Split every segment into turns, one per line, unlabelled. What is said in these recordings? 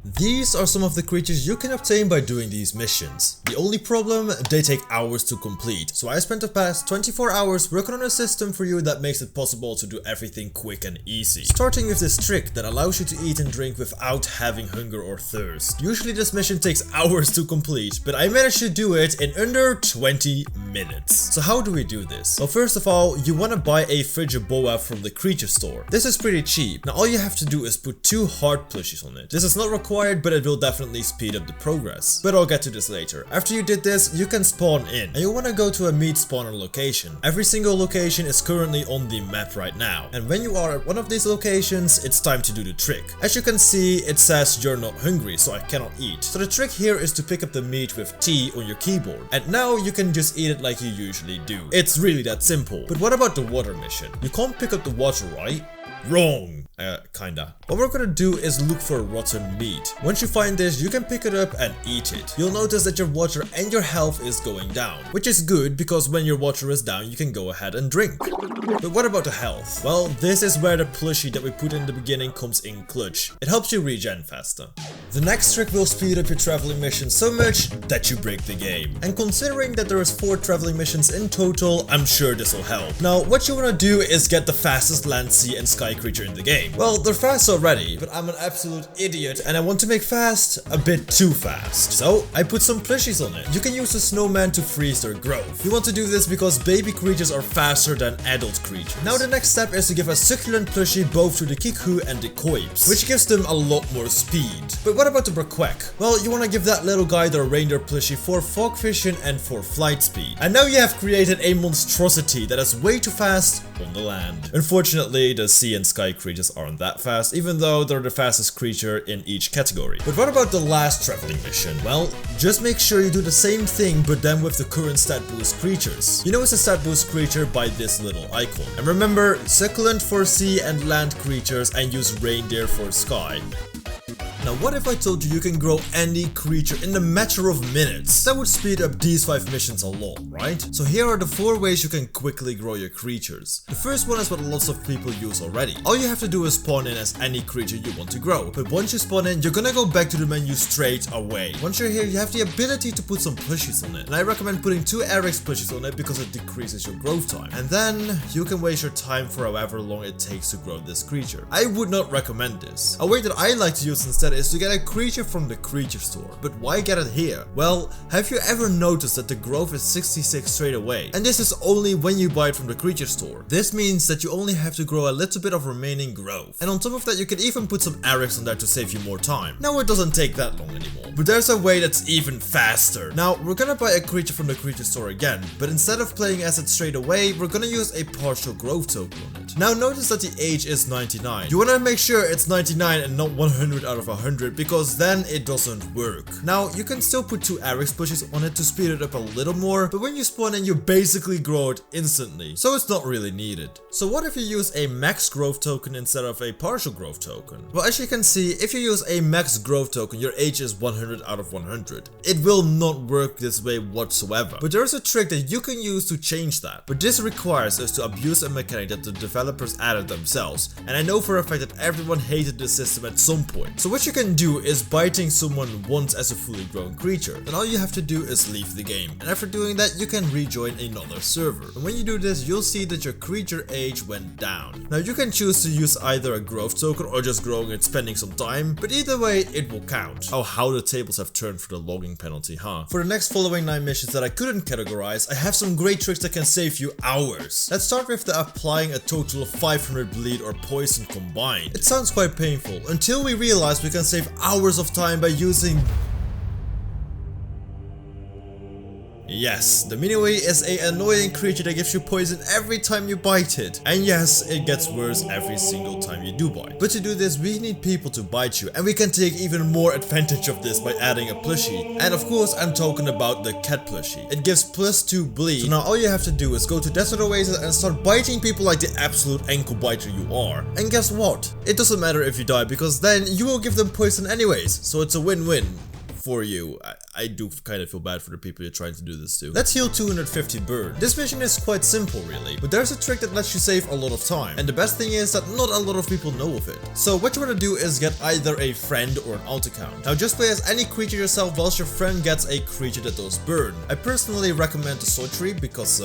These are some of the creatures you can obtain by doing these missions. The only problem, they take hours to complete, so I spent the past 24 hours working on a system for you that makes it possible to do everything quick and easy. Starting with this trick that allows you to eat and drink without having hunger or thirst. Usually this mission takes hours to complete, but I managed to do it in under 20 minutes. So how do we do this? Well, first of all, you want to buy a Frigiboa from the creature store. This is pretty cheap. Now all you have to do is put 2 heart plushies on it. This is not required, but it will definitely speed up the progress. But I'll get to this later. After you did this, you can spawn in, and you want to go to a meat spawner location. Every single location is currently on the map right now, and when you are at one of these locations, it's time to do the trick. As you can see, it says you're not hungry, so I cannot eat. So the trick here is to pick up the meat with T on your keyboard, and now you can just eat it like you usually do. It's really that simple. But what about the water mission? You can't pick up the water, right? Wrong. Kinda. What we're gonna do is look for rotten meat. Once you find this, you can pick it up and eat it. You'll notice that your water and your health is going down, which is good because when your water is down, you can go ahead and drink. But what about the health? Well, this is where the plushie that we put in the beginning comes in clutch. It helps you regen faster. The next trick will speed up your traveling mission so much that you break the game. And considering that there is 4 traveling missions in total, I'm sure this will help. Now, what you wanna do is get the fastest land, sea and sky creature in the game. Well, they're fast already, but I'm an absolute idiot and I want to make fast a bit too fast. So I put some plushies on it. You can use the snowman to freeze their growth. You want to do this because baby creatures are faster than adult creatures. Now the next step is to give a succulent plushie both to the Kiku and the Koips, which gives them a lot more speed. But what about the Braquek? Well, you want to give that little guy the reindeer plushie for fog vision and for flight speed. And now you have created a monstrosity that is way too fast on the land. Unfortunately, the sea and sky creatures aren't that fast, even though they're the fastest creature in each category. But what about the last traveling mission? Well, just make sure you do the same thing, but then with the current stat boost creatures. You know it's a stat boost creature by this little icon. And remember, succulent for sea and land creatures and use reindeer for sky. Now what if I told you you can grow any creature in a matter of minutes? That would speed up these 5 missions a lot, right? So here are the 4 ways you can quickly grow your creatures. The first one is what lots of people use already. All you have to do is spawn in as any creature you want to grow. But once you spawn in, you're gonna go back to the menu straight away. Once you're here, you have the ability to put some plushies on it. And I recommend putting 2 RX plushies on it because it decreases your growth time. And then you can waste your time for however long it takes to grow this creature. I would not recommend this. A way that I like to use instead is to get a creature from the creature store. But why get it here? Well, have you ever noticed that the growth is 66 straight away? And this is only when you buy it from the creature store. This means that you only have to grow a little bit of remaining growth. And on top of that, you can even put some RX on there to save you more time. Now it doesn't take that long anymore. But there's a way that's even faster. Now we're gonna buy a creature from the creature store again, but instead of playing as it straight away, we're gonna use a partial growth token on it. Now notice that the age is 99. You wanna make sure it's 99 and not 100 out of 100 because then it doesn't work. Now you can still put 2 RX pushes on it to speed it up a little more, but when you spawn in you basically grow it instantly, so it's not really needed. So what if you use a max growth token instead of a partial growth token? Well, as you can see, if you use a max growth token, your age is 100 out of 100. It will not work this way whatsoever, but there is a trick that you can use to change that. But this requires us to abuse a mechanic that the developers added themselves, and I know for a fact that everyone hated the system at some point. So what you can do is biting someone once as a fully grown creature. Then all you have to do is leave the game, and after doing that you can rejoin another server. And when you do this, you'll see that your creature age went down. Now you can choose to use either a growth token or just growing it spending some time, but either way it will count. Oh, how the tables have turned for the logging penalty, huh? For the next following 9 missions that I couldn't categorize, I have some great tricks that can save you hours. Let's start with the applying a total of 500 bleed or poison combined. It sounds quite painful until we realize we can save hours of time by using... Yes, the Minue is an annoying creature that gives you poison every time you bite it. And yes, it gets worse every single time you do bite. But to do this, we need people to bite you, and we can take even more advantage of this by adding a plushie. And of course, I'm talking about the cat plushie. It gives +2 bleed. So now all you have to do is go to Desert Oasis and start biting people like the absolute ankle biter you are. And guess what? It doesn't matter if you die, because then you will give them poison anyways, so it's a win-win. for you, I do kind of feel bad for the people you're trying to do this to. Let's heal 250 burn. This mission is quite simple really, but there's a trick that lets you save a lot of time, and the best thing is that not a lot of people know of it. So what you want to do is get either a friend or an alt account. Now just play as any creature yourself whilst your friend gets a creature that does burn. I personally recommend the Sorcery because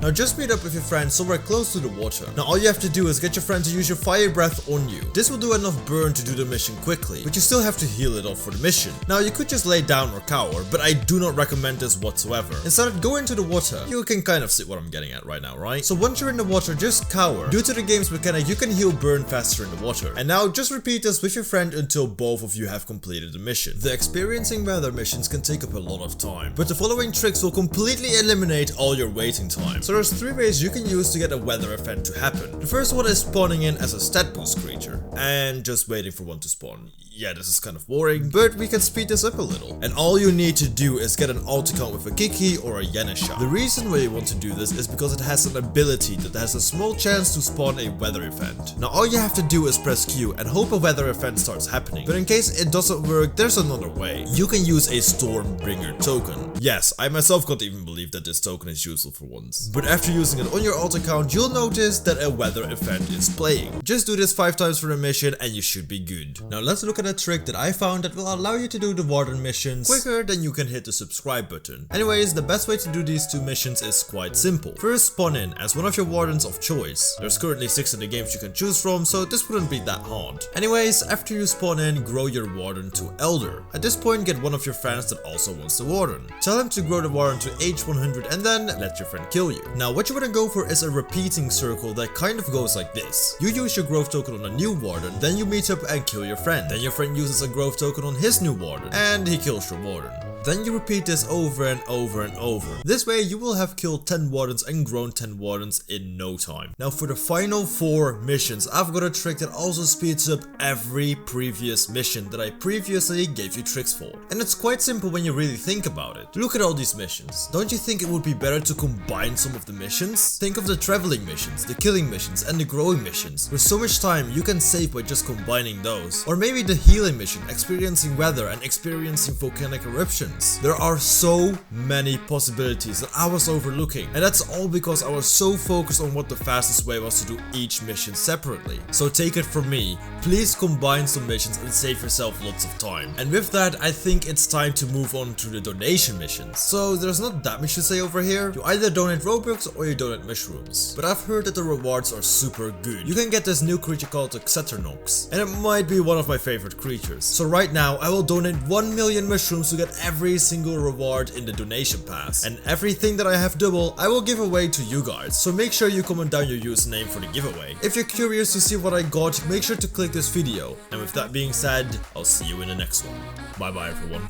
now just meet up with your friend somewhere close to the water. Now all you have to do is get your friend to use your fire breath on you. This will do enough burn to do the mission quickly, but you still have to heal it off for the mission. Now you could just lay down or cower, but I do not recommend this whatsoever. Instead, go into the water. You can kind of see what I'm getting at right now, right? So once you're in the water, just cower. Due to the game's mechanic, you can heal burn faster in the water. And now just repeat this with your friend until both of you have completed the mission. The experiencing weather missions can take up a lot of time, but the following tricks will completely eliminate all your waiting time. So there's 3 ways you can use to get a weather event to happen. The first one is spawning in as a stat boost creature and just waiting for one to spawn. Yeah, this is kind of boring, but we can speed this up a little. And all you need to do is get an alt account with a Kiki or a Yanisha. The reason why you want to do this is because it has an ability that has a small chance to spawn a weather event. Now all you have to do is press Q and hope a weather event starts happening. But in case it doesn't work, there's another way. You can use a Stormbringer token. Yes, I myself can't even believe that this token is useful for once. But after using it on your alt account, you'll notice that a weather event is playing. Just do this 5 times for the mission and you should be good. Now let's look at a trick that I found that will allow you to do the warden missions quicker than you can hit the subscribe button. Anyways, the best way to do these 2 missions is quite simple. First, spawn in as one of your wardens of choice. There's currently 6 in the games you can choose from, so this wouldn't be that hard. Anyways, after you spawn in, grow your warden to Elder. At this point, get one of your friends that also wants the warden. Tell him to grow the warden to age 100 and then let your friend kill you. Now what you want to go for is a repeating circle that kind of goes like this. You use your growth token on a new warden, then you meet up and kill your friend. Then your friend uses a growth token on his new warden, and he kills your warden. Then you repeat this over and over and over. This way you will have killed 10 wardens and grown 10 wardens in no time. Now for the final 4 missions, I've got a trick that also speeds up every previous mission that I previously gave you tricks for. And it's quite simple when you really think about it. Look at all these missions. Don't you think it would be better to combine some of the missions? Think of the traveling missions, the killing missions, and the growing missions. There's so much time you can save by just combining those. Or maybe the healing mission, experiencing weather and experiencing volcanic eruptions. There are so many possibilities that I was overlooking, and that's all because I was so focused on what the fastest way was to do each mission separately. So take it from me, please combine some missions and save yourself lots of time. And with that, I think it's time to move on to the donation missions. So there's not that much to say over here. You either donate Robux or you donate mushrooms. But I've heard that the rewards are super good. You can get this new creature called the Xeternox, and it might be one of my favorite creatures. So right now, I will donate 1 million mushrooms to get every single reward in the donation pass. And everything that I have double, I will give away to you guys. So make sure you comment down your username for the giveaway. If you're curious to see what I got, make sure to click this video. And with that being said, I'll see you in the next one. Bye bye everyone.